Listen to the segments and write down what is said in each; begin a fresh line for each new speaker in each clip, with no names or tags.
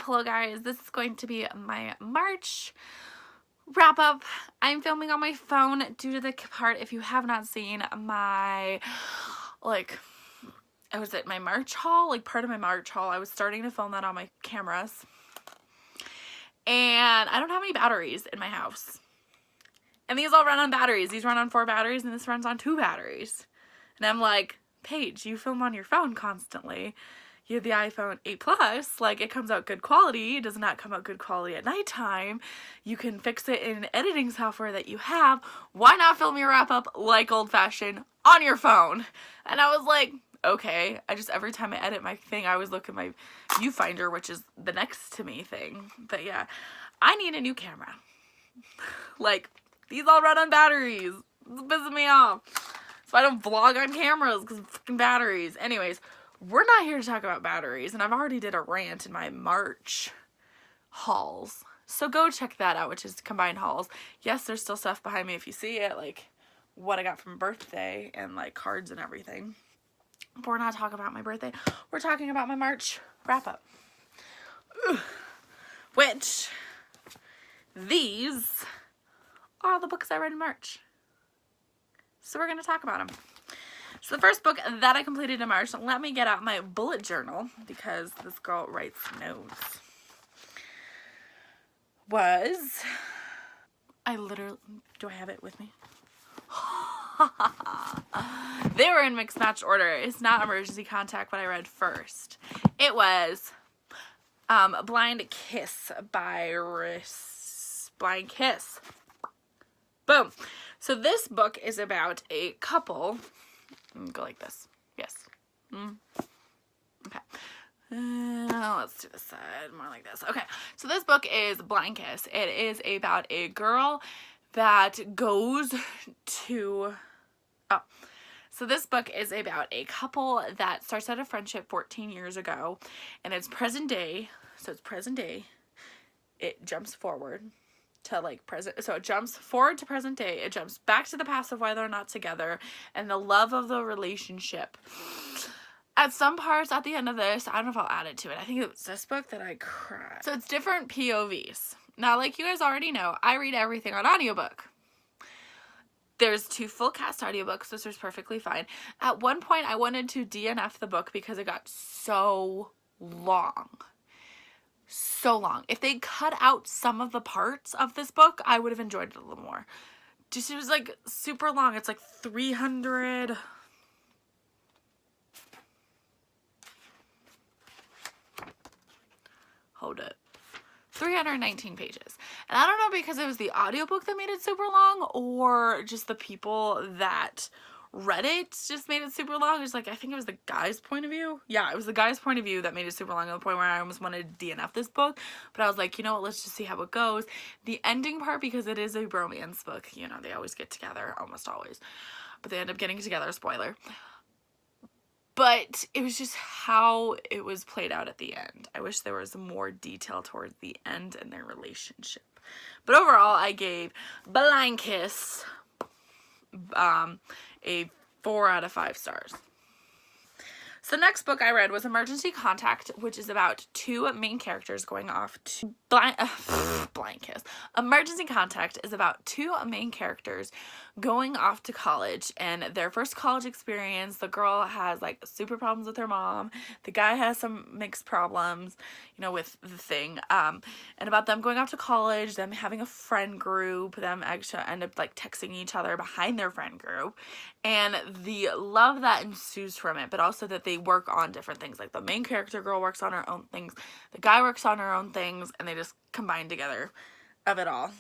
Hello guys, this is going to be my March wrap up. I'm filming on my phone due to the part, if you have not seen my, my March haul, part of my March haul. I was starting to film that on my cameras. And I don't have any batteries in my house. And these all run on batteries. These run on 4 batteries and this runs on 2 batteries. And I'm like, Paige, you film on your phone constantly. You have the iPhone 8 Plus, it comes out good quality. It does not come out good quality at nighttime. You can fix it in editing software that you have. Why not film your wrap up like old fashioned on your phone? And I was like, okay. Every time I edit my thing, I always look at my viewfinder, which is the next to me thing. But yeah, I need a new camera. These all run on batteries. It's pissing me off. So I don't vlog on cameras because of fucking batteries. Anyways, we're not here to talk about batteries, and I've already did a rant in my March hauls. So go check that out, which is combined hauls. Yes, there's still stuff behind me if you see it, what I got from birthday and cards and everything. But we're not talking about my birthday. We're talking about my March wrap up. Which, these are all the books I read in March. So we're going to talk about them. So the first book that I completed in March, let me get out my bullet journal because this girl writes notes, was, do I have it with me? They were in mixed match order. It's not Emergency Contact what I read first. It was Blind Kiss by Blind Kiss. Boom. So this book is about a couple. Go like this. Yes. Okay. Let's do this side more like this. Okay. So this book is Blind Kiss. It is about a girl that goes to... Oh. So this book is about a couple that starts out a friendship 14 years ago. And it's present day. So it's present day. It jumps forward to present, so it jumps forward to present day, it jumps back to the past of why they're not together and the love of the relationship. At some parts at the end of this, I don't know if I'll add it to it, I think it was this book that I cried. So it's different POVs. Now, like you guys already know, I read everything on audiobook. There's 2 full cast audiobooks, this was perfectly fine. At one point I wanted to DNF the book because it got so long. So long. If they cut out some of the parts of this book, I would have enjoyed it a little more. Just, it was super long. It's 300. Hold it. 319 pages. And I don't know because it was the audiobook that made it super long or just the people that read it just made it super long. It's I think it was the guy's point of view. Yeah, it was the guy's point of view that made it super long to the point where I almost wanted to DNF this book. But I was like, you know what, let's just see how it goes. The ending part, because it is a romance book, they always get together, almost always. But they end up getting together, spoiler. But it was just how it was played out at the end. I wish there was more detail towards the end in their relationship. But overall, I gave Blind Kiss a 4 out of 5 stars. So the next book I read was Emergency Contact, which is about 2 main characters going off to Blind Kiss. Emergency Contact is about 2 main characters going off to college and their first college experience. The girl has super problems with her mom. The guy has some mixed problems, with the thing. And about them going off to college, them having a friend group, them actually end up texting each other behind their friend group, and the love that ensues from it, but also that they work on different things. The main character girl works on her own things, the guy works on her own things, and they just combine together of it all.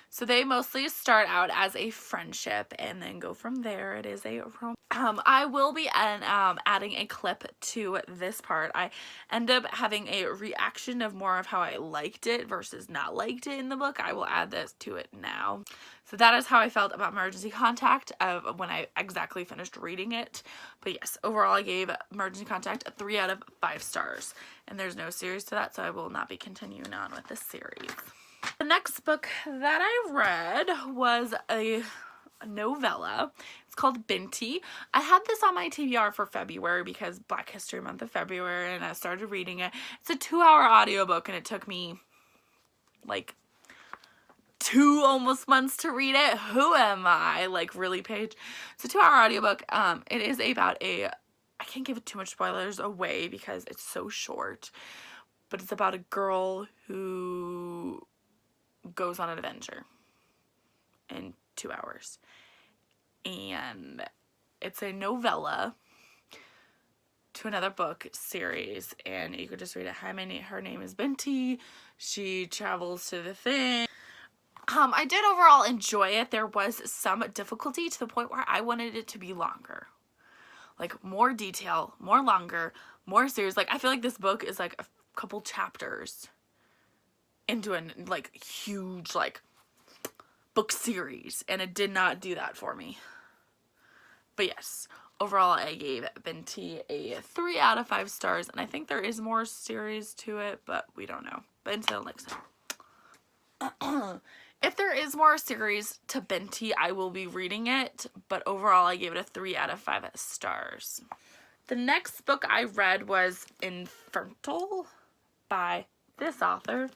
So they mostly start out as a friendship and then go from there. It is a romance. I will be adding a clip to this part. I end up having a reaction of more of how I liked it versus not liked it in the book. I will add this to it now. So that is how I felt about Emergency Contact when I exactly finished reading it. But yes, overall I gave Emergency Contact a 3 out of 5 stars. And there's no series to that, so I will not be continuing on with this series. The next book that I read was a novella. It's called Binti. I had this on my TBR for February because Black History Month of February, and I started reading it. It's a 2-hour audiobook, and it took me like 2 almost months to read it. Who am I? Like, really, Paige? It's a 2-hour audiobook. It is about I can't give too much spoilers away because it's so short, but it's about a girl who goes on an adventure in 2 hours. And it's a novella to another book series, and you could just read it. Her name is Binti. She travels to the thing. I did overall enjoy it. There was some difficulty to the point where I wanted it to be longer. Like, more detail, more longer, more serious. Like, I feel like this book is like a couple chapters into a like huge like book series, and it did not do that for me. But yes, overall I gave Binti a 3 out of 5 stars, and I think there is more series to it, but we don't know. But until next time. If there is more series to Binti, I will be reading it, but overall I gave it a 3 out of 5 stars. The next book I read was Infernal by this author.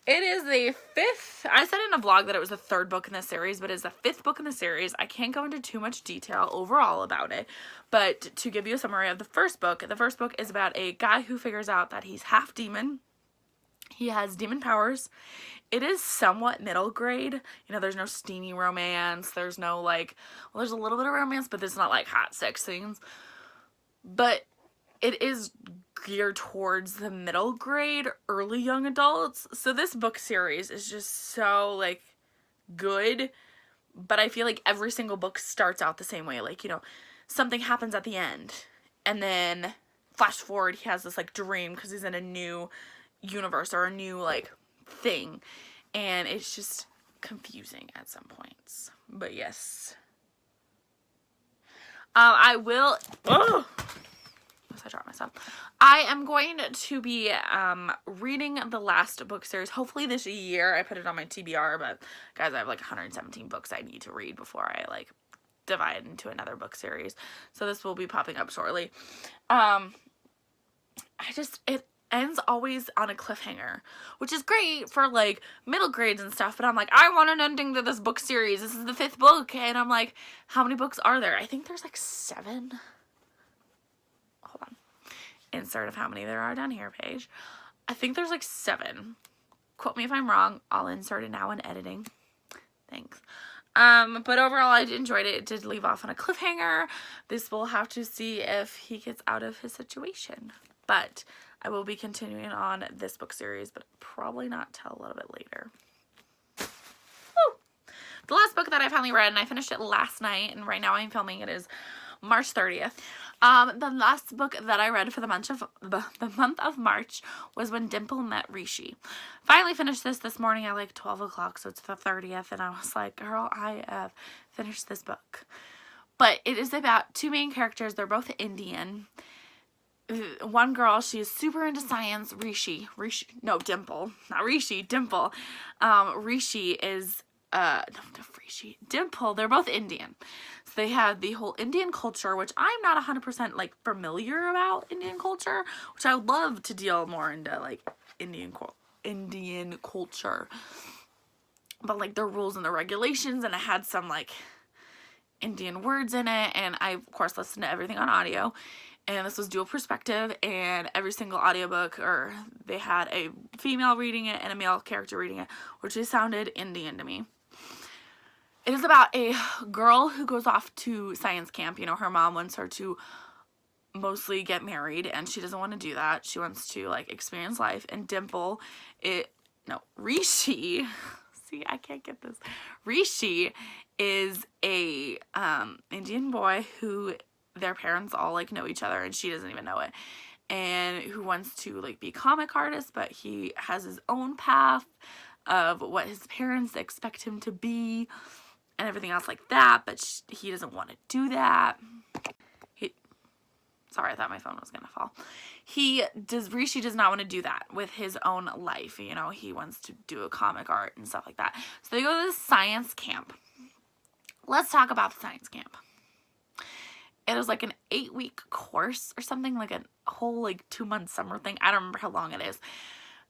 It is the 5th, I said in a vlog that it was the 3rd book in the series, but it's the 5th book in the series. I can't go into too much detail overall about it, but to give you a summary of the first book is about a guy who figures out that he's half demon. He has demon powers. It is somewhat middle grade. You know, there's no steamy romance. There's no like, well, there's a little bit of romance, but there's not like hot sex scenes. But it is geared towards the middle grade, early young adults. So this book series is just so like good, but I feel like every single book starts out the same way. Like, you know, something happens at the end, and then flash forward, he has this like dream because he's in a new universe or a new like thing, and it's just confusing at some points. But yes, I will. Oh, I dropped myself. I am going to be reading the last book series hopefully this year. I put it on my TBR, but guys, I have like 117 books I need to read before I like divide into another book series. So this will be popping up shortly. It ends always on a cliffhanger, which is great for like middle grades and stuff, but I'm like, I want an ending to this book series. This is the 5th book, and I'm like, how many books are there? I think there's like 7. Hold on. Insert of how many there are down here, Paige. I think there's like 7. Quote me if I'm wrong. I'll insert it now in editing. Thanks. But overall, I enjoyed it. It did leave off on a cliffhanger. This will have to see if he gets out of his situation. But I will be continuing on this book series, but probably not till a little bit later. Woo! The last book that I finally read, and I finished it last night, and right now I'm filming it, is March 30th. The last book that I read for the month of March was When Dimple Met Rishi. Finally finished this morning at like 12 o'clock, so it's the 30th, and I was like, girl, I have finished this book. But it is about 2 main characters. They're both Indian. One girl, she is super into science. Dimple. Rishi is, Dimple, they're both Indian. So they have the whole Indian culture, which I'm not 100% like familiar about Indian culture, which I would love to deal more into like Indian culture. But like the rules and the regulations, and it had some like Indian words in it, and I of course listened to everything on audio. And this was dual perspective, and every single audiobook, or they had a female reading it and a male character reading it, which just sounded Indian to me. It is about a girl who goes off to science camp. You know, her mom wants her to mostly get married, and she doesn't want to do that. She wants to, like, experience life. And Rishi, see, I can't get this. Rishi is a Indian boy who their parents all like know each other, and she doesn't even know it, and who wants to like be a comic artist, but he has his own path of what his parents expect him to be and everything else like that, but he doesn't want to do that. Sorry, I thought my phone was going to fall. Rishi does not want to do that with his own life. You know, he wants to do a comic art and stuff like that. So they go to this science camp. Let's talk about the science camp. It was like an 8-week course or something, like a whole like 2-month summer thing. I don't remember how long it is.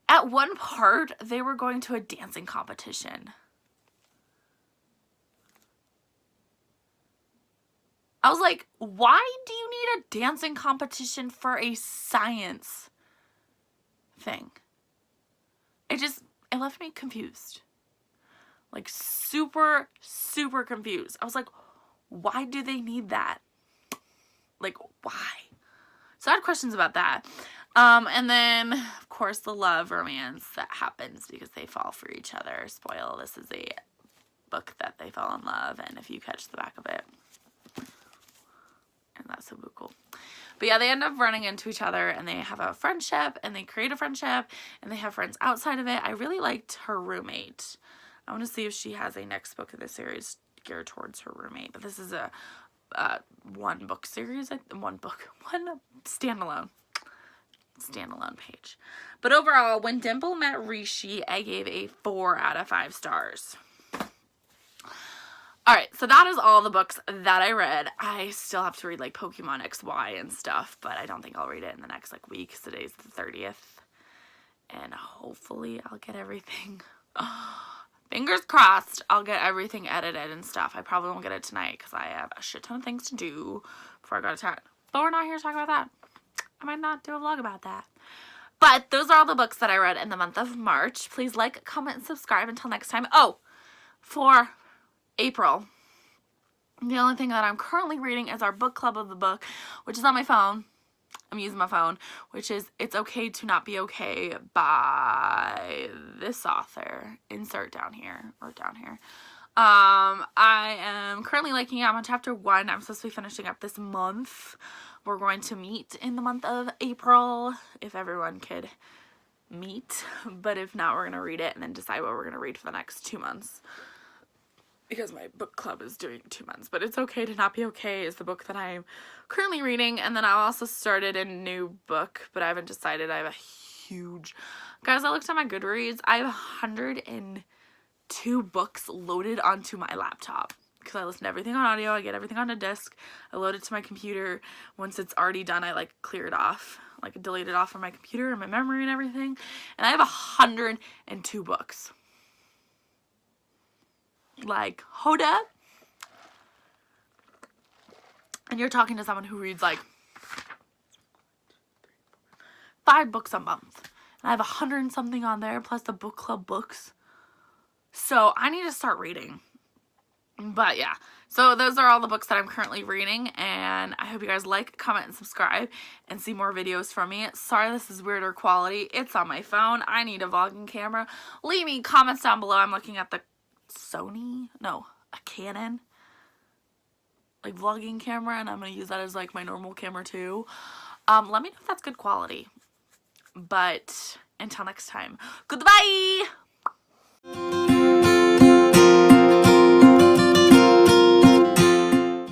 At one part, they were going to a dancing competition. I was like, why do you need a dancing competition for a science thing? It left me confused. Like super, super confused. I was like, why do they need that? Like, why? So I had questions about that. And then, of course, the love romance that happens because they fall for each other. Spoil, this is a book that they fell in love, and if you catch the back of it, and that's so cool. But yeah, they end up running into each other, and they have a friendship, and they create a friendship, and they have friends outside of it. I really liked her roommate. I want to see if she has a next book of the series geared towards her roommate, but this is a one book series, one standalone page. But overall, When Dimple Met Rishi, I gave a 4 out of 5 stars. Alright, so that is all the books that I read. I still have to read like Pokemon XY and stuff, but I don't think I'll read it in the next like week. Today's the 30th, and hopefully I'll get everything fingers crossed, I'll get everything edited and stuff. I probably won't get it tonight because I have a shit ton of things to do before I go to town. But we're not here to talk about that. I might not do a vlog about that. But those are all the books that I read in the month of March. Please like, comment, and subscribe until next time. Oh, for April, the only thing that I'm currently reading is our book club of the book, which is on my phone. I'm using my phone, which is It's Okay to Not Be Okay by this author. Insert down here, or down here. I am currently liking it. I'm on chapter 1. I'm supposed to be finishing up this month. We're going to meet in the month of April, if everyone could meet. But if not, we're going to read it and then decide what we're going to read for the next 2 months. Because my book club is doing 2 months. But It's Okay to Not Be Okay is the book that I'm currently reading. And then I also started a new book, but I haven't decided. I have a huge... Guys, I looked at my Goodreads. I have 102 books loaded onto my laptop. Because I listen to everything on audio. I get everything on a disc. I load it to my computer. Once it's already done, I like clear it off. Like delete it off from my computer and my memory and everything. And I have 102 books. Like, hold up. And you're talking to someone who reads like 5 books a month. And I have 100 and something on there, plus the book club books. So I need to start reading. But yeah, so those are all the books that I'm currently reading, and I hope you guys like, comment, and subscribe, and see more videos from me. Sorry this is weirder quality. It's on my phone. I need a vlogging camera. Leave me comments down below. I'm looking at the a Canon like vlogging camera, and I'm gonna use that as like my normal camera too. Let me know if that's good quality. But until next time, goodbye.